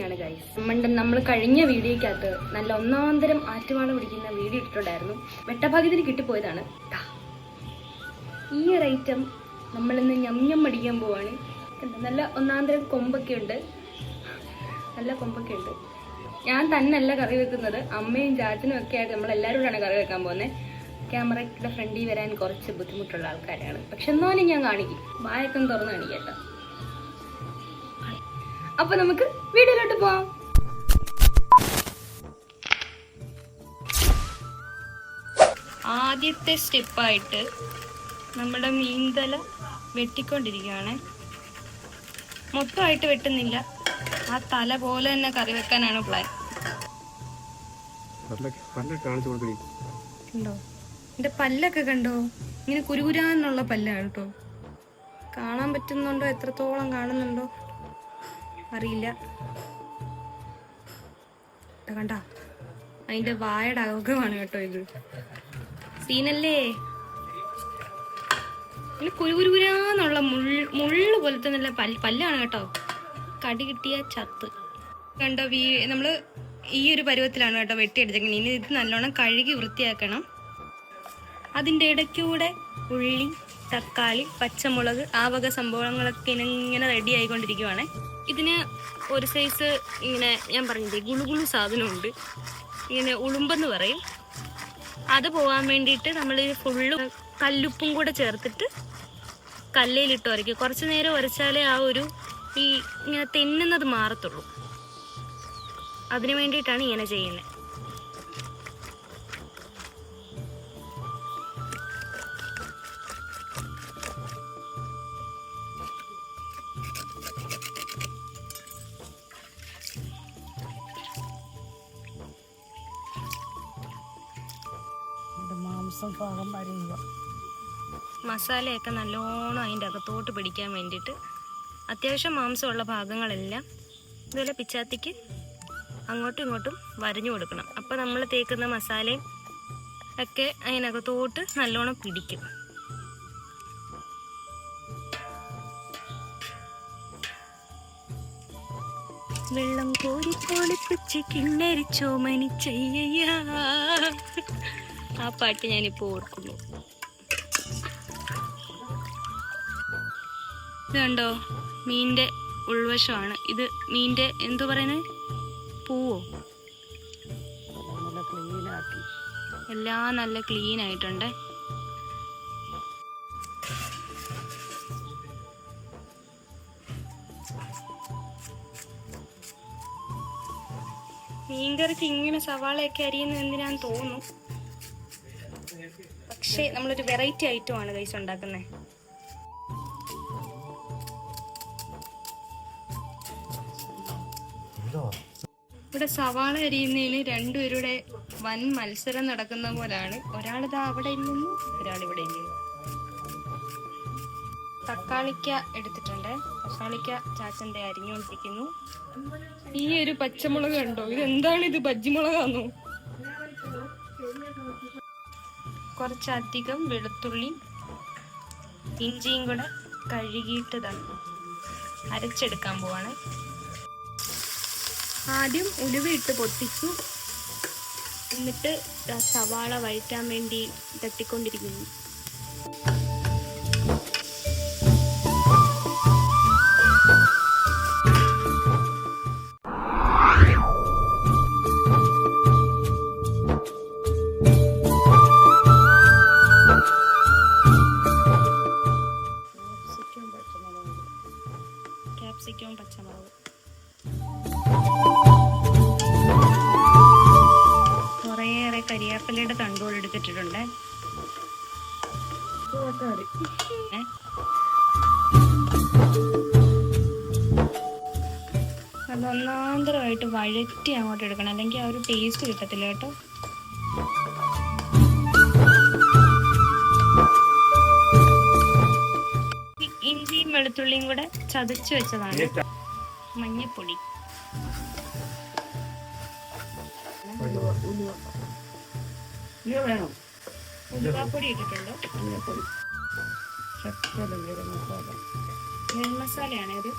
തന്നെയാണ് ഗൈസ്. നമ്മൾ കഴിഞ്ഞ വീഡിയോക്കകത്ത് നല്ല ഒന്നാന്തരം ആറ്റുവാള പിടിക്കുന്ന വീഡിയോ ഇട്ടിട്ടുണ്ടായിരുന്നു. വെട്ടഭാഗ്യത്തിന് കിട്ടിപ്പോയതാണ്. ഈ ഒരു ഐറ്റം നമ്മളിന്ന് ഞം അടിക്കാൻ പോവാണ്. നല്ല ഒന്നാന്തരം കൊമ്പൊക്കെ ഉണ്ട്, നല്ല കൊമ്പൊക്കെ ഉണ്ട്. ഞാൻ തന്നെയല്ല കറി വെക്കുന്നത്, അമ്മയും ചാച്ചനും ഒക്കെ ആയിട്ട് നമ്മളെല്ലാവരും കൂടെയാണ് കറി വെക്കാൻ പോകുന്നത്. ക്യാമറയുടെ ഫ്രണ്ടിൽ വരാൻ കുറച്ച് ബുദ്ധിമുട്ടുള്ള ആൾക്കാരാണ്, പക്ഷെ എന്നാലും ഞാൻ കാണിക്കും, വായൊക്കെ തുറന്ന് കാണിക്കട്ടോ. അപ്പൊ നമുക്ക് വീഡിയോയിലോട്ട് പോവാം. ആദ്യത്തെ സ്റ്റെപ്പായിട്ട് നമ്മുടെ മീൻതല വെട്ടിക്കൊണ്ടിരിക്കുകയാണ്. മൊത്തമായിട്ട് വെട്ടുന്നില്ല, ആ തല പോലെ തന്നെ കറി വെക്കാനാണ് പ്ലാൻ. കണ്ടോ എന്റെ പല്ലൊക്കെ കണ്ടോ, ഇങ്ങനെ കുരുകുരാന്നുള്ള പല്ലാണ് കേട്ടോ. കാണാൻ പറ്റുന്നുണ്ടോ, എത്രത്തോളം കാണുന്നുണ്ടോ അറിയില്ല. കണ്ട അതിന്റെ വായുടെ അകമാണ് കേട്ടോ ഇത്. സീനല്ലേ, ഇങ്ങനെ കുരുകുരുകുരാന്നുള്ള മുള്ളു പോലത്തെ നല്ല പല്ലാണ് കേട്ടോ. കടി കിട്ടിയ ചത്ത്. കണ്ടോ, നമ്മള് ഈ ഒരു പരുവത്തിലാണ് കേട്ടോ വെട്ടിയെടുത്തേക്കുന്നത്. ഇനി ഇത് നല്ലോണം കഴുകി വൃത്തിയാക്കണം. അതിൻ്റെ ഇടയ്ക്കൂടെ ഉള്ളി, തക്കാളി, പച്ചമുളക്, ആ വക സംഭവങ്ങളൊക്കെ ഇങ്ങനെ റെഡി ആയിക്കൊണ്ടിരിക്കുവാണ്. ഇതിന് ഒരു സൈസ് ഇങ്ങനെ ഞാൻ പറഞ്ഞില്ലേ ഗുളുഗുളു സാധനമുണ്ട്, ഇങ്ങനെ ഉളുമ്പെന്ന് പറയും. അത് പോകാൻ വേണ്ടിയിട്ട് നമ്മൾ ഫുള്ള് കല്ലുപ്പും കൂടെ ചേർത്തിട്ട് കല്ലയിലിട്ട് ഉരയ്ക്കും. കുറച്ച് നേരം ഉരച്ചാലേ ആ ഒരു ഇങ്ങനെ തെന്നുന്നത് മാറത്തുള്ളൂ. അതിനു വേണ്ടിയിട്ടാണ് ഇങ്ങനെ ചെയ്യുന്നത്. മസാലയൊക്കെ നല്ലോണം അതിൻ്റെ അകത്തോട്ട് പിടിക്കാൻ വേണ്ടിയിട്ട് അത്യാവശ്യം മാംസമുള്ള ഭാഗങ്ങളെല്ലാം ഇതുപോലെ പിച്ചാത്തിക്ക് അങ്ങോട്ടും ഇങ്ങോട്ടും വരഞ്ഞു കൊടുക്കണം. അപ്പോൾ നമ്മൾ തേക്കുന്ന മസാലയും ഒക്കെ അതിനകത്തോട്ട് നല്ലോണം പിടിക്കും. വെള്ളം കോരി പൊളിപ്പിച്ച് കിണ്ണരിച്ചോ മനിച്ചയ്യ, ആ പാട്ട് ഞാനിപ്പോൾ ഓർക്കുന്നു. ഇത് കണ്ടോ, മീൻ്റെ ഉൾവശമാണ് ഇത്. മീൻ്റെ എന്തു പറയുന്നത്, പൂവോ, എല്ലാം നല്ല ക്ലീൻ ആയിട്ടുണ്ട്. മീൻകറിക്ക് ഇങ്ങനെ സവാളയൊക്കെ അരിയുന്നത് എന്തിനാന്ന് തോന്നുന്നു, പക്ഷേ നമ്മളൊരു വെറൈറ്റി ഐറ്റമാണ് ഗൈസ് ഉണ്ടാക്കുന്നത്. ഇവിടെ സവാള അരിയുന്നതിന് രണ്ടുപേരുടെ വൻ മത്സരം നടക്കുന്ന പോലാണ്. ഒരാളിതാ അവിടെ ഇരിക്കുന്നു, ഒരാളിവിടെ ഇരിക്കുന്നു. തക്കാളിക്ക എടുത്തിട്ടുണ്ട്, തക്കാളിക്ക ചാച്ചന്റെ അരിഞ്ഞുകൊണ്ടിരിക്കുന്നു. ഈ ഒരു പച്ചമുളക് കണ്ടോ, ഇത് എന്താണ്, ഇത് ബജ്ജിമുളകാണോ? കുറച്ചധികം വെളുത്തുള്ളി ഇഞ്ചിയും കൂടെ കഴുകിയിട്ട് അരച്ചെടുക്കാൻ പോവാണ്. ആദ്യം ഉലുവ ഇട്ട് പൊട്ടിച്ചു, എന്നിട്ട് സവാള വഴറ്റാൻ വേണ്ടി തട്ടിക്കൊണ്ടിരിക്കുന്നു. ക്യാപ്സിക്കവും പച്ചമുളകും, കുറേയേറെ കരിയാപ്പലയുടെ തണ്ടുകൾ എടുത്തിട്ടുണ്ട്. അത് ഒന്നാന്തരമായിട്ട് വഴറ്റി അങ്ങോട്ട് എടുക്കണം, അല്ലെങ്കിൽ ആ ഒരു ടേസ്റ്റ് കിട്ടത്തില്ല കേട്ടോ. ഇഞ്ചിയും വെളുത്തുള്ളിയും കൂടെ ചതച്ച് വെച്ചതാണ്. മഞ്ഞപ്പൊടി, ഉലുവാപ്പൊടി ഇട്ടിട്ടുണ്ട്, ഗരം മസാലയാണ് ഇത്.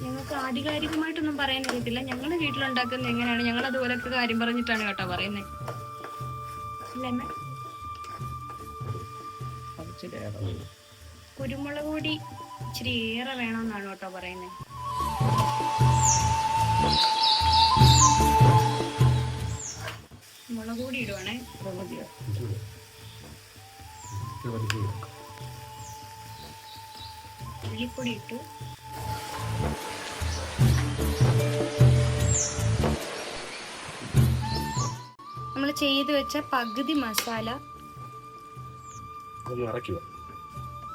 ഞങ്ങൾക്ക് ആധികാരികമായിട്ടൊന്നും പറയാൻ അറിയത്തില്ല. ഞങ്ങളുടെ വീട്ടിലുണ്ടാക്കുന്നത് എങ്ങനെയാണ് ഞങ്ങൾ അതുപോലൊക്കെ കാര്യം പറഞ്ഞിട്ടാണ് കേട്ടോ പറയുന്നത്. കുരുമുളക് പൊടി ഇച്ചിരി ഏറെ വേണമെന്നാണ് കേട്ടോ പറയുന്നത്. മുളക് പൊടി ഇടുവാണേ. ഉള്ളിപ്പൊടി ഇട്ടു. നമ്മൾ ചെയ്ത് വെച്ച പകുതി മസാല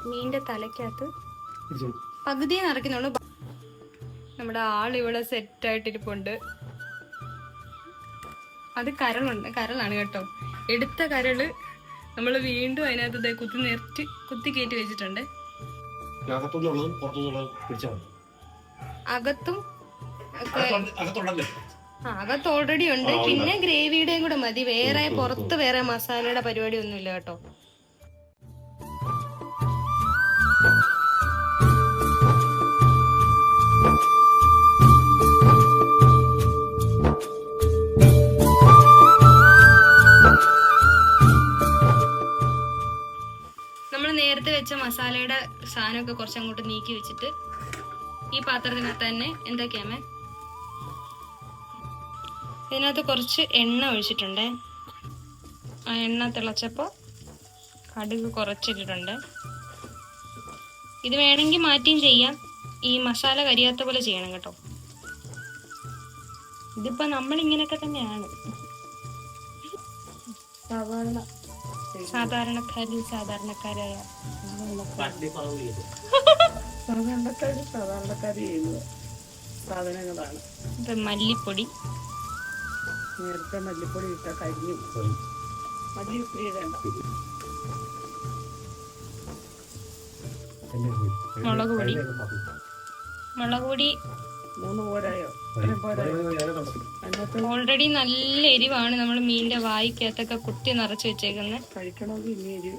മീൻ്റെ തലയ്ക്കകത്ത് പകുതിയെ നിറയ്ക്കുന്നുള്ളൂ. നമ്മുടെ ആളിവിടെ സെറ്റായിട്ടിരിപ്പുണ്ട്. അത് കരളാണ് കേട്ടോ. എടുത്ത കരള് നമ്മൾ വീണ്ടും അതിനകത്ത് കുത്തി കയറ്റി വെച്ചിട്ടുണ്ട്. അകത്തും അകത്ത് ഓൾറെഡി ഉണ്ട്. പിന്നെ ഗ്രേവിയുടെയും കൂടെ മതി. വേറെ പുറത്ത് വേറെ മസാലയുടെ പരിപാടി ഒന്നുമില്ല കേട്ടോ. നമ്മൾ നേരത്തെ വെച്ച മസാലയുടെ സാധനമൊക്കെ കുറച്ചങ്ങോട്ട് നീക്കി വെച്ചിട്ട് ഈ പാത്രത്തിനകത്ത് തന്നെ എന്തൊക്കെയാമേ ഇതിനകത്ത് കുറച്ച് എണ്ണ ഒഴിച്ചിട്ടുണ്ട്. ആ എണ്ണ തിളച്ചപ്പോൾ കടുക് കുറച്ചിട്ടിട്ടുണ്ട്. ഇത് വേണമെങ്കിൽ മാറ്റിയും ചെയ്യാം. ഈ മസാല കരിയാത്ത പോലെ ചെയ്യണം കേട്ടോ. ഇതിപ്പോ നമ്മൾ ഇങ്ങനെയൊക്കെ തന്നെയാണ്. സാധാരണക്കാരായ സാധനങ്ങളാണ്. മല്ലിപ്പൊടി, നേരത്തെ മല്ലിപ്പൊടി ഇട്ട കരിയും മല്ലിപ്പൊടി ഇടണ്ട. മുളക് പൊടി 3 പോരായോ? ഓൾറെഡി നല്ല എരിവാണ്. നമ്മൾ മീനിന്റെ വായിക്കകത്തൊക്കെ കുത്തി നിറച്ച് വെച്ചേക്കുന്നത്. കഴിക്കണമെങ്കിൽ ഇനി എരി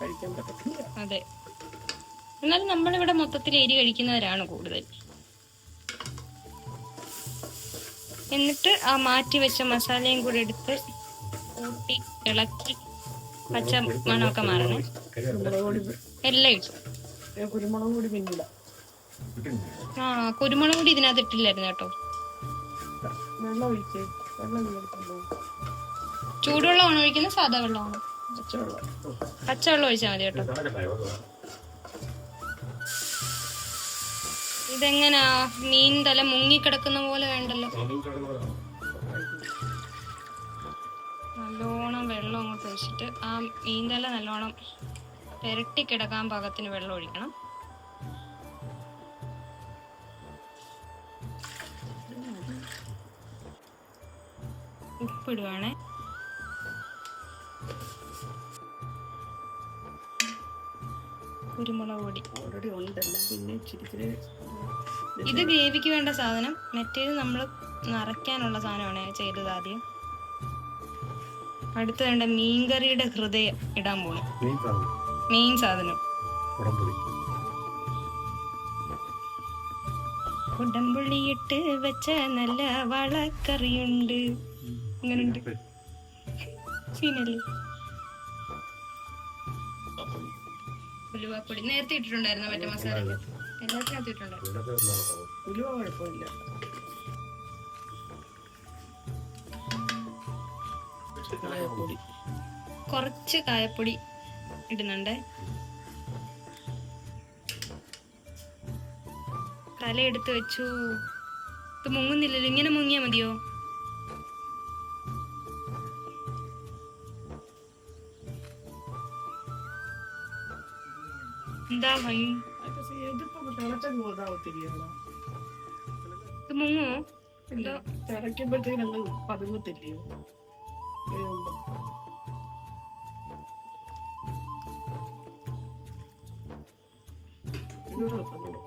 കഴിക്കാൻ പറ്റത്തില്ല. അതെ, എന്നാലും നമ്മളിവിടെ മൊത്തത്തിൽ എരി കഴിക്കുന്നവരാണ് കൂടുതൽ. എന്നിട്ട് ആ മാറ്റി വെച്ച മസാലയും കൂടി എടുത്ത് കൂട്ടി ഇളക്കി പച്ച മണമൊക്കെ മാറണേ. എല്ലാം ഇട്ടു. കുരുമുളക് പൊടി പിന്നില്ല. കുരുമുളക് പൊടി ഇതിനകത്ത് ഇട്ടില്ലായിരുന്നു കേട്ടോ. വെള്ളം ഒഴിച്ചേ. ചൂടുവെള്ളമാണ് ഒഴിക്കുന്നത്? സാധാ വെള്ളമാണ്? പച്ചവെള്ളം ഒഴിച്ചാൽ മതി കേട്ടോ. ഇതെങ്ങനാ മീൻ തല മുങ്ങിക്കിടക്കുന്ന പോലെ വേണ്ടല്ലോ. നല്ലോണം വെള്ളം അങ്ങോട്ട് ഒഴിച്ചിട്ട് ആ മീൻ തല നല്ലോണം പെരട്ടി കിടക്കാൻ പാകത്തിന് വെള്ളം ഒഴിക്കണം. ഉപ്പിടുവാണേ. കുരുമുളക് പൊടി ഓൾറെഡി ഉണ്ടല്ലോ. പിന്നെ ഇച്ചിരി ഇത് ഗ്രേവിക്ക് വേണ്ട സാധനം. മറ്റേത് നമ്മൾ നിറയ്ക്കാനുള്ള സാധനമാണ് ചെയ്തത് ആദ്യം. അടുത്ത് വേണ്ട മീൻകറിയുടെ ഹൃദയം ഇടാൻ പോണു. മെയിൻ സാധനം കുടംപുളിയിട്ട് വെച്ച നല്ല വളക്കറിയുണ്ട്. അങ്ങനുണ്ട് സീനല്ലേ. ഉലുവാപ്പൊടി നേരത്തെ ഇട്ടിട്ടുണ്ടായിരുന്നു. മറ്റേ മസാല എല്ലാത്തിനകത്ത് ഇട്ടിട്ടുണ്ടായിരുന്നു. ഉലുവ കുഴപ്പമില്ല. കുറച്ച് കായപ്പൊടി ഇടുന്നുണ്ട്. തല എടുത്ത് വെച്ചു. ഇത് മുങ്ങുന്നില്ലല്ലോ. ഇങ്ങനെ മുങ്ങിയാ മതിയോ? എന്താ ഭംഗി. ഇത് മുങ്ങോ? എന്തോ തിളയ്ക്കുമ്പോഴത്തേക്ക് പതുങ്ങത്തില്ലയോ?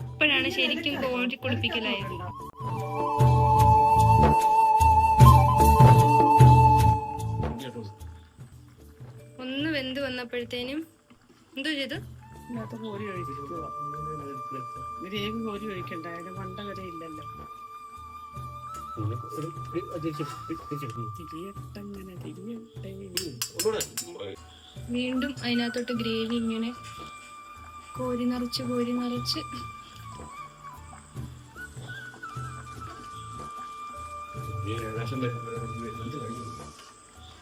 ഇപ്പോഴാണ് ശരിക്കും കോഴി കുളിപ്പിക്കലായത്. ഒന്ന് വെന്ത് വന്നപ്പോഴത്തേനും എന്തോ ചെയ്തു? കോരി ഒഴിക്കുക. ഗ്രേവി കോരി ഒഴിക്കണ്ട, അതിന് മണ്ട വരെ ഇല്ലല്ലോ. തിരിയട്ടങ്ങനെ തിരിയട്ടെ. വീണ്ടും അതിനകത്തോട്ട് ഗ്രേവി ഇങ്ങനെ കോരി നിറച്ച്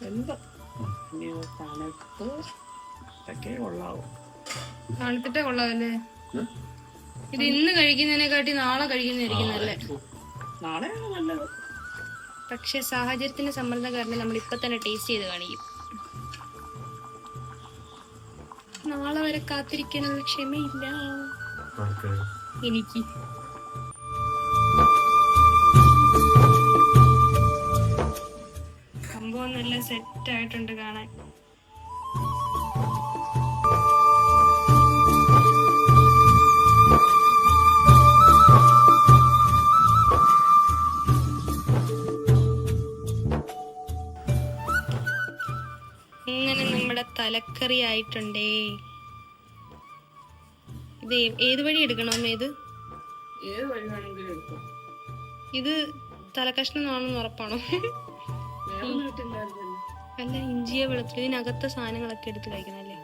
എന്താ ഇനി തണുത്ത് ഇതൊക്കെ കൊള്ളാവും. തണുത്തിട്ടേ കൊള്ളാമല്ലേ? ഇത് ഇന്ന് കഴിക്കുന്നതിനെക്കാട്ടി നാളെ കഴിക്കുന്നതായിരിക്കും നല്ലേ. നാളെയാണ് നല്ലത്. പക്ഷെ സാഹചര്യത്തിന്റെ സമ്മർദ്ദം കാരണം നമ്മൾ ഇപ്പൊ തന്നെ ടേസ്റ്റ് ചെയ്ത് കാണിക്കും. നാളെ വരെ കാത്തിരിക്കാനുള്ള ക്ഷമയില്ല എനിക്ക്. സംഭവം നല്ല സെറ്റ് ആയിട്ടുണ്ട് കാണാൻ. ഇങ്ങനെ നമ്മുടെ തലക്കറി ആയിട്ടുണ്ടേ. ഇത് ഏത് വഴി എടുക്കണം? ഏത് വഴി വേണമെങ്കിലും എടുക്കും. ഇത് തലക്കഷ്ണമാണെന്ന് ഉറപ്പാണോ? വേറെ വീട്ടില്ലായിരുന്നു. അല്ല, ഇഞ്ചിയെ വെളുത്തുള്ളി ഇതിനകത്തെ സാധനങ്ങളൊക്കെ എടുത്ത് കഴിക്കണല്ലേ.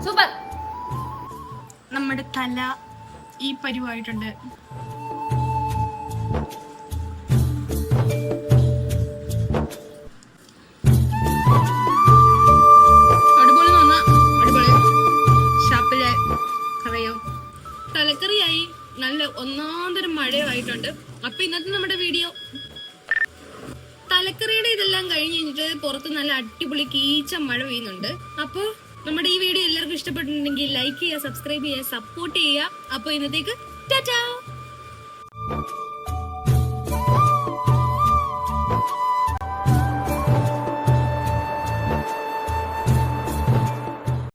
സൂപ്പർ. നമ്മുടെ തല ഈ പരിവായിട്ടുണ്ട്. അടിപൊളി നന്നാ, അടിപൊളി ഷാപ്പിലെ അറിയോ. തലക്കറിയായി, നല്ല ഒന്നാന്തരം മഴയായിട്ടുണ്ട്. അപ്പൊ ഇന്നത്തെ നമ്മുടെ വീഡിയോ തലക്കറിയുടെ ഇതെല്ലാം കഴിഞ്ഞ് കഴിഞ്ഞിട്ട് പുറത്ത് നല്ല അടിപൊളി കീച്ച മഴ പെയ്യുന്നുണ്ട്. അപ്പൊ നമ്മുടെ ഈ വീഡിയോ എല്ലാവർക്കും ഇഷ്ടപ്പെട്ടിട്ടുണ്ടെങ്കിൽ ലൈക്ക് ചെയ്യുക, സബ്സ്ക്രൈബ് ചെയ്യുക, സപ്പോർട്ട് ചെയ്യുക. അപ്പൊ ഇന്നത്തേക്ക് ടാറ്റാ.